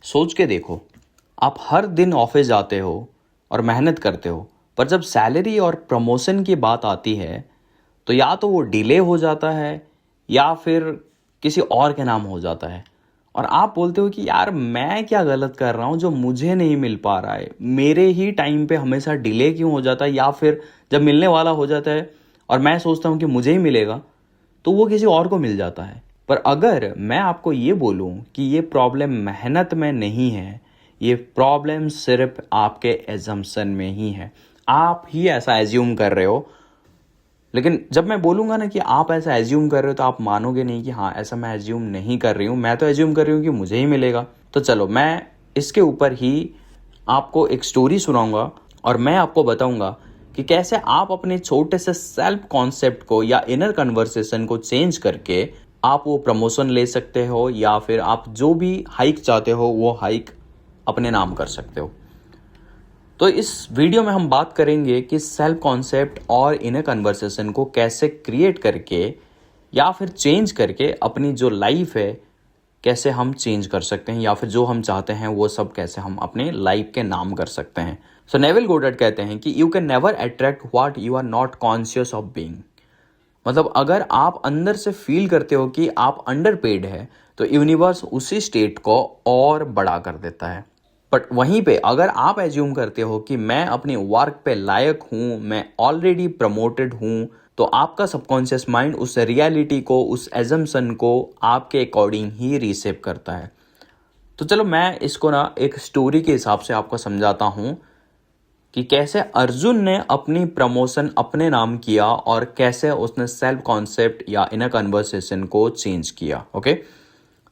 सोच के देखो, आप हर दिन ऑफिस जाते हो और मेहनत करते हो, पर जब सैलरी और प्रमोशन की बात आती है तो या तो वो डिले हो जाता है या फिर किसी और के नाम हो जाता है। और आप बोलते हो कि यार मैं क्या गलत कर रहा हूँ जो मुझे नहीं मिल पा रहा है, मेरे ही टाइम पे हमेशा डिले क्यों हो जाता है, या फिर जब मिलने वाला हो जाता है और मैं सोचता हूँ कि मुझे ही मिलेगा तो वो किसी और को मिल जाता है। पर अगर मैं आपको ये बोलूं कि ये प्रॉब्लम मेहनत में नहीं है, ये प्रॉब्लम सिर्फ आपके एजम्पशन में ही है, आप ही ऐसा एज्यूम कर रहे हो। लेकिन जब मैं बोलूंगा ना कि आप ऐसा एज्यूम कर रहे हो तो आप मानोगे नहीं कि हाँ ऐसा मैं एज्यूम नहीं कर रही हूँ, मैं तो एज्यूम कर रही हूँ कि मुझे ही मिलेगा। तो चलो मैं इसके ऊपर ही आपको एक स्टोरी सुनाऊंगा और मैं आपको बताऊंगा कि कैसे आप अपने छोटे से सेल्फ कॉन्सेप्ट को या इनर कन्वर्सेशन को चेंज करके आप वो प्रमोशन ले सकते हो, या फिर आप जो भी हाइक चाहते हो वो हाइक अपने नाम कर सकते हो। तो इस वीडियो में हम बात करेंगे कि सेल्फ कॉन्सेप्ट और इनर कन्वर्सेशन को कैसे क्रिएट करके या फिर चेंज करके अपनी जो लाइफ है कैसे हम चेंज कर सकते हैं, या फिर जो हम चाहते हैं वो सब कैसे हम अपने लाइफ के नाम कर सकते हैं। सो नेविल गोडार्ड कहते हैं कि you can never attract what you are not conscious of being. मतलब अगर आप अंदर से फील करते हो कि आप अंडरपेड है तो यूनिवर्स उसी स्टेट को और बड़ा कर देता है। बट वहीं पे अगर आप एज्यूम करते हो कि मैं अपनी वर्क पे लायक हूँ, मैं ऑलरेडी प्रमोटेड हूँ, तो आपका सबकॉन्शियस माइंड उस रियलिटी को, उस एजम्पशन को आपके अकॉर्डिंग ही रिसेव करता है। तो चलो मैं इसको ना एक स्टोरी के हिसाब से आपको समझाता हूँ कि कैसे अर्जुन ने अपनी प्रमोशन अपने नाम किया और कैसे उसने सेल्फ कॉन्सेप्ट या इनर कन्वर्सेशन को चेंज किया। ओके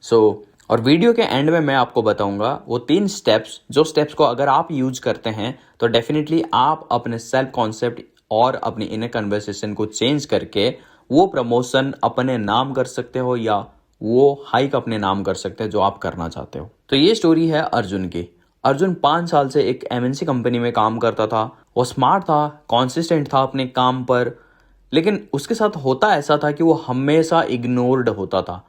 सो और वीडियो के एंड में मैं आपको बताऊंगा वो 3 स्टेप्स, जो स्टेप्स को अगर आप यूज करते हैं तो डेफिनेटली आप अपने सेल्फ कॉन्सेप्ट और अपनी इनर कन्वर्सेशन को चेंज करके वो प्रमोशन अपने नाम कर सकते हो या वो हाइक अपने नाम कर सकते हैं जो आप करना चाहते हो। तो ये स्टोरी है अर्जुन की। अर्जुन 5 साल से एक एमएनसी कंपनी में काम करता था। वो स्मार्ट था, कॉन्सिस्टेंट था अपने काम पर, लेकिन उसके साथ होता ऐसा था कि वो हमेशा इग्नोर्ड होता था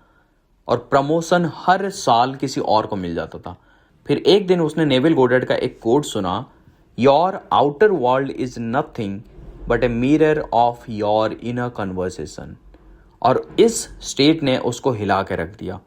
और प्रमोशन हर साल किसी और को मिल जाता था। फिर एक दिन उसने नेविल गोडार्ड का एक कोट सुना, your outer world is nothing but a mirror of your inner conversation. और इस स्टेट ने उसको हिला के रख दिया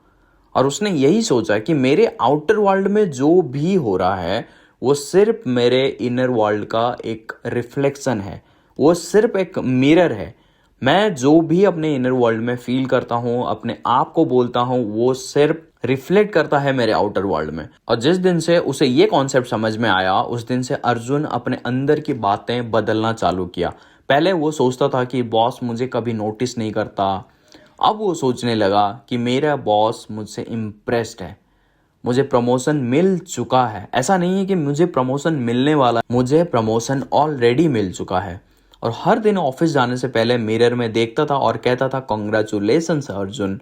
और उसने यही सोचा कि मेरे आउटर वर्ल्ड में जो भी हो रहा है वो सिर्फ मेरे इनर वर्ल्ड का एक रिफ्लेक्शन है, वो सिर्फ एक मिरर है। मैं जो भी अपने इनर वर्ल्ड में फील करता हूँ, अपने आप को बोलता हूँ, वो सिर्फ रिफ्लेक्ट करता है मेरे आउटर वर्ल्ड में। और जिस दिन से उसे ये कॉन्सेप्ट समझ में आया उस दिन से अर्जुन अपने अंदर की बातें बदलना चालू किया। पहले वो सोचता था कि बॉस मुझे कभी नोटिस नहीं करता, अब वो सोचने लगा कि मेरा बॉस मुझसे इम्प्रेस्ड है, मुझे प्रमोशन मिल चुका है। ऐसा नहीं है कि मुझे प्रमोशन मिलने वाला, मुझे प्रमोशन ऑलरेडी मिल चुका है। और हर दिन ऑफिस जाने से पहले मिरर में देखता था और कहता था, congratulations Arjun,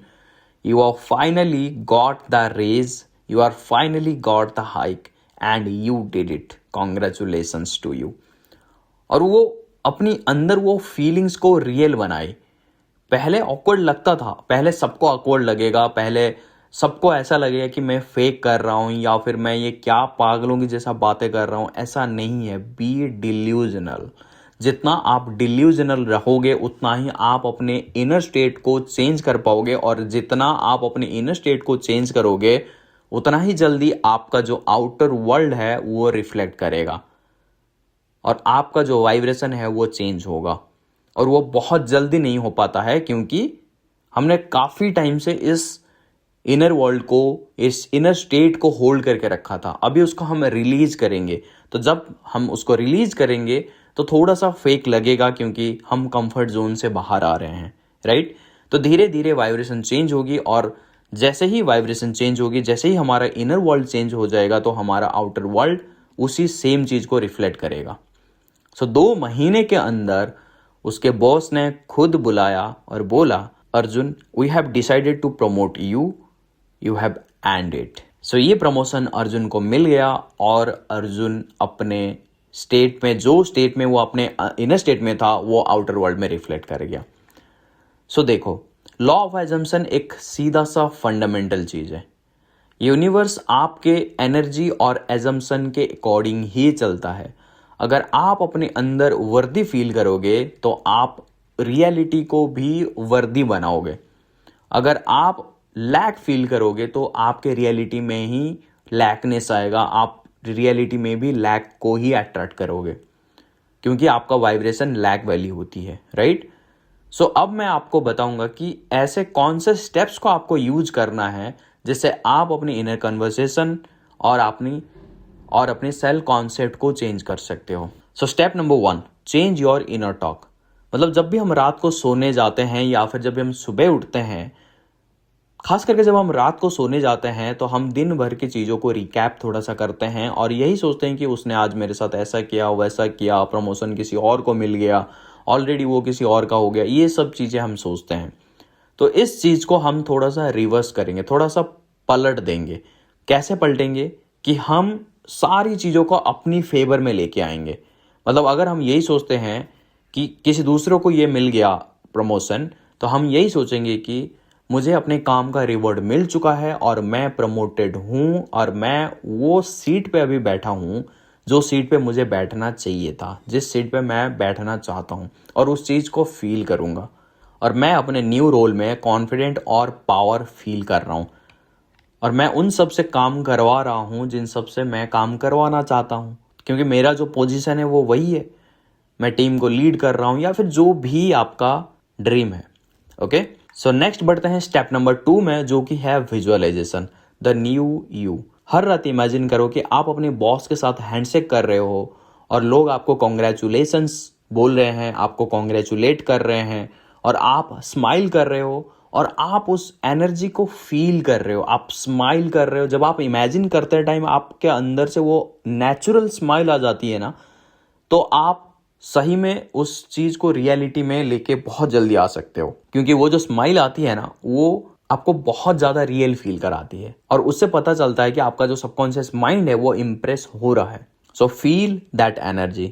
you are finally got the raise, you are finally got the hike and you did it, congratulations to you. और वो अपनी अंदर वो फीलिंग्स को रियल बनाए। पहले ऑकवर्ड लगता था, पहले सबको ऑकवर्ड लगेगा, पहले सबको ऐसा लगेगा कि मैं फेक कर रहा हूँ या फिर मैं ये क्या पागलों की जैसा बातें कर रहा हूँ। ऐसा नहीं है, बी डिल्यूजनल। जितना आप डिल्यूजनल रहोगे उतना ही आप अपने इनर स्टेट को चेंज कर पाओगे, और जितना आप अपने इनर स्टेट को चेंज करोगे उतना ही जल्दी आपका जो आउटर वर्ल्ड है वो रिफ्लेक्ट करेगा और आपका जो वाइब्रेशन है वो चेंज होगा। और वो बहुत जल्दी नहीं हो पाता है क्योंकि हमने काफ़ी टाइम से इस इनर वर्ल्ड को, इस इनर स्टेट को होल्ड करके रखा था। अभी उसको हम रिलीज करेंगे, तो जब हम उसको रिलीज करेंगे तो थोड़ा सा फेक लगेगा क्योंकि हम कंफर्ट जोन से बाहर आ रहे हैं, राइट। तो धीरे धीरे वाइब्रेशन चेंज होगी और जैसे ही वाइब्रेशन चेंज होगी, जैसे ही हमारा इनर वर्ल्ड चेंज हो जाएगा तो हमारा आउटर वर्ल्ड उसी सेम चीज़ को रिफ्लेक्ट करेगा। सो 2 महीने के अंदर उसके बॉस ने खुद बुलाया और बोला, Arjun we have decided to promote you, you have earned it. So ये प्रमोशन अर्जुन को मिल गया और अर्जुन अपने स्टेट में, जो स्टेट में वो अपने इनर स्टेट में था, वो आउटर वर्ल्ड में रिफ्लेक्ट कर गया। सो देखो, लॉ ऑफ एजम्पशन एक सीधा सा फंडामेंटल चीज़ है। यूनिवर्स आपके एनर्जी और एजम्पशन के अकॉर्डिंग ही चलता है। अगर आप अपने अंदर वर्दी फील करोगे तो आप रियलिटी को भी वर्दी बनाओगे। अगर आप लैक फील करोगे तो आपके रियलिटी में ही लैकनेस आएगा, आप रियलिटी में भी लैक को ही अट्रैक्ट करोगे, क्योंकि आपका वाइब्रेशन लैक वैल्यू होती है, राइट। सो अब मैं आपको बताऊंगा कि ऐसे कौन से स्टेप्स को आपको यूज करना है जिससे आप अपनी इनर कन्वर्सेशन और अपने सेल्फ कॉन्सेप्ट को चेंज कर सकते हो। So step number 1, change your inner talk. मतलब जब भी हम रात को सोने जाते हैं या फिर जब भी हम सुबह उठते हैं, खास करके जब हम रात को सोने जाते हैं तो हम दिन भर की चीज़ों को रिकैप थोड़ा सा करते हैं और यही सोचते हैं कि उसने आज मेरे साथ ऐसा किया वैसा किया, प्रमोशन किसी और को मिल गया, ऑलरेडी वो किसी और का हो गया, ये सब चीज़ें हम सोचते हैं। तो इस चीज़ को हम थोड़ा सा रिवर्स करेंगे, थोड़ा सा पलट देंगे। कैसे पलटेंगे कि हम सारी चीज़ों को अपनी फेवर में लेके आएंगे। मतलब अगर हम यही सोचते हैं कि किसी दूसरे को ये मिल गया प्रमोशन, तो हम यही सोचेंगे कि मुझे अपने काम का रिवॉर्ड मिल चुका है और मैं प्रमोटेड हूँ और मैं वो सीट पे अभी बैठा हूँ जो सीट पे मुझे बैठना चाहिए था, जिस सीट पे मैं बैठना चाहता हूँ, और उस चीज़ को फील करूँगा। और मैं अपने न्यू रोल में कॉन्फिडेंट और पावर फील कर रहा हूँ और मैं उन सब से काम करवा रहा हूँ जिन सब से मैं काम करवाना चाहता हूँ, क्योंकि मेरा जो पोजीशन है वो वही है। मैं टीम को लीड कर रहा हूँ या फिर जो भी आपका ड्रीम है। ओके, सो नेक्स्ट बढ़ते हैं स्टेप नंबर 2 में, जो कि है विजुअलाइजेशन, द न्यू यू। हर रात इमेजिन करो कि आप अपने बॉस के साथ हैंडशेक कर रहे हो और लोग आपको कॉन्ग्रेचुलेशंस बोल रहे हैं, आपको कॉन्ग्रेचुलेट कर रहे हैं और आप स्माइल कर रहे हो और आप उस एनर्जी को फील कर रहे हो, आप स्माइल कर रहे हो। जब आप इमेजिन करते टाइम आपके अंदर से वो नेचुरल स्माइल आ जाती है ना, तो आप सही में उस चीज को रियलिटी में लेके बहुत जल्दी आ सकते हो, क्योंकि वो जो स्माइल आती है ना, वो आपको बहुत ज्यादा रियल फील कराती है और उससे पता चलता है कि आपका जो सबकॉन्शियस माइंड है वो इम्प्रेस हो रहा है। So feel that energy.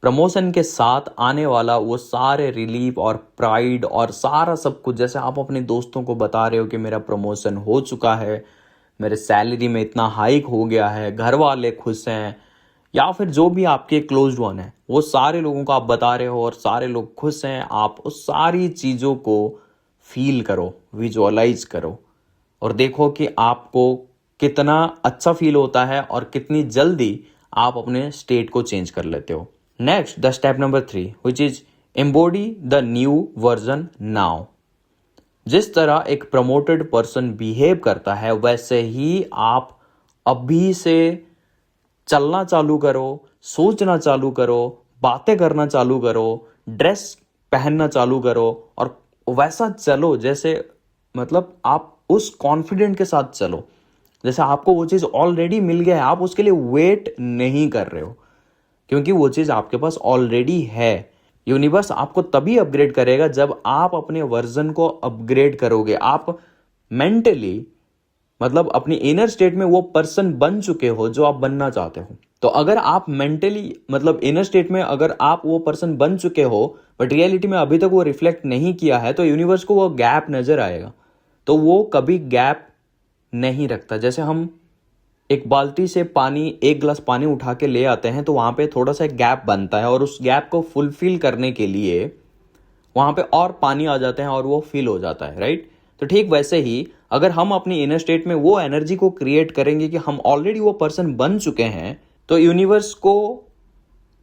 Promotion के साथ आने वाला वो सारे रिलीफ और प्राइड और सारा सब कुछ, जैसे आप अपने दोस्तों को बता रहे हो कि मेरा प्रमोशन हो चुका है, मेरे सैलरी में इतना हाइक हो गया है, घर वाले खुश हैं, या फिर जो भी आपके क्लोज्ड वन है वो सारे लोगों को आप बता रहे हो और सारे लोग खुश हैं। आप उस सारी चीज़ों को फील करो, विजुअलाइज करो और देखो कि आपको कितना अच्छा फील होता है और कितनी जल्दी आप अपने स्टेट को चेंज कर लेते हो। Next, the step number 3, which is embody the new version now. जिस तरह एक प्रमोटेड पर्सन बिहेव करता है वैसे ही आप अभी से चलना चालू करो, सोचना चालू करो, बातें करना चालू करो, ड्रेस पहनना चालू करो और वैसा चलो जैसे, मतलब आप उस कॉन्फिडेंट के साथ चलो जैसे आपको वो चीज़ ऑलरेडी मिल गया है। आप उसके लिए वेट नहीं कर रहे हो, क्योंकि वो चीज़ आपके पास ऑलरेडी है। यूनिवर्स आपको तभी अपग्रेड करेगा जब आप अपने वर्जन को अपग्रेड करोगे। आप मेंटली, मतलब अपनी इनर स्टेट में वो पर्सन बन चुके हो जो आप बनना चाहते हो। तो अगर आप मेंटली, मतलब इनर स्टेट में अगर आप वो पर्सन बन चुके हो बट रियलिटी में अभी तक वो रिफ्लेक्ट नहीं किया है, तो यूनिवर्स को वो गैप नजर आएगा। तो वो कभी गैप नहीं रखता। जैसे हम एक बाल्टी से पानी, एक गिलास पानी उठा के ले आते हैं तो वहां पे थोड़ा सा गैप बनता है और उस गैप को फुलफिल करने के लिए वहां पे और पानी आ जाते हैं और वो फिल हो जाता है, राइट। तो ठीक वैसे ही अगर हम अपनी इनर स्टेट में वो एनर्जी को क्रिएट करेंगे कि हम ऑलरेडी वो पर्सन बन चुके हैं, तो यूनिवर्स को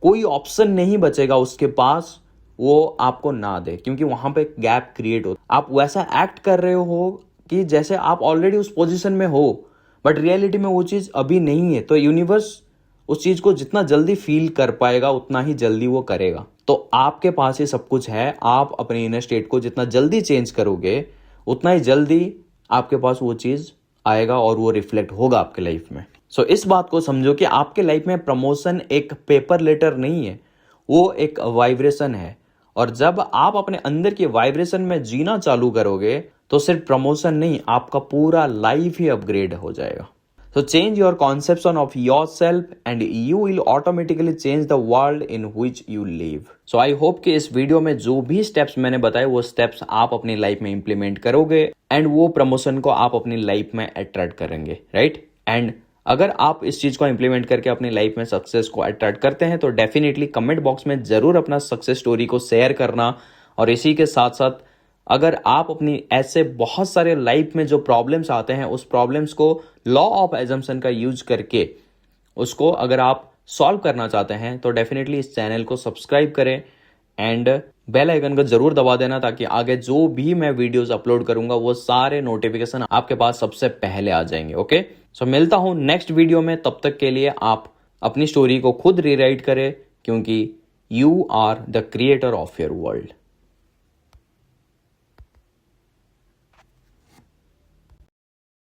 कोई ऑप्शन नहीं बचेगा उसके पास वो आपको ना दे, क्योंकि वहां पे गैप क्रिएट हो। आप वैसा एक्ट कर रहे हो कि जैसे आप ऑलरेडी उस पोजीशन में हो, बट रियलिटी में वो चीज अभी नहीं है। तो यूनिवर्स उस चीज को जितना जल्दी फील कर पाएगा उतना ही जल्दी वो करेगा। तो आपके पास ये सब कुछ है। आप अपने इनर स्टेट को जितना जल्दी चेंज करोगे उतना ही जल्दी आपके पास वो चीज आएगा और वो रिफ्लेक्ट होगा आपके लाइफ में। सो इस बात को समझो कि आपके लाइफ में प्रमोशन एक पेपर लेटर नहीं है, वो एक वाइब्रेशन है। और जब आप अपने अंदर की वाइब्रेशन में जीना चालू करोगे तो सिर्फ प्रमोशन नहीं, आपका पूरा लाइफ ही अपग्रेड हो जाएगा। So change your conception of yourself and you will automatically change the world in which you live. So I hope कि इस वीडियो में जो भी स्टेप्स मैंने बताए वो स्टेप्स आप अपनी लाइफ में इंप्लीमेंट करोगे एंड वो प्रमोशन को आप अपनी लाइफ में अट्रैक्ट करेंगे, राइट? एंड अगर आप इस चीज को इंप्लीमेंट करके अपनी लाइफ में सक्सेस को अट्रैक्ट करते हैं तो डेफिनेटली कमेंट बॉक्स में जरूर अपना सक्सेस स्टोरी को शेयर करना। और इसी के साथ साथ अगर आप अपनी ऐसे बहुत सारे लाइफ में जो प्रॉब्लम्स आते हैं उस प्रॉब्लम्स को लॉ ऑफ एजम्पशन का यूज करके उसको अगर आप सॉल्व करना चाहते हैं तो डेफिनेटली इस चैनल को सब्सक्राइब करें एंड बेल आइकन को जरूर दबा देना ताकि आगे जो भी मैं वीडियोस अपलोड करूंगा वो सारे नोटिफिकेशन आपके पास सबसे पहले आ जाएंगे। ओके, सो मिलता हूं नेक्स्ट वीडियो में। तब तक के लिए आप अपनी स्टोरी को खुद रीराइट करें क्योंकि you are the creator of your world.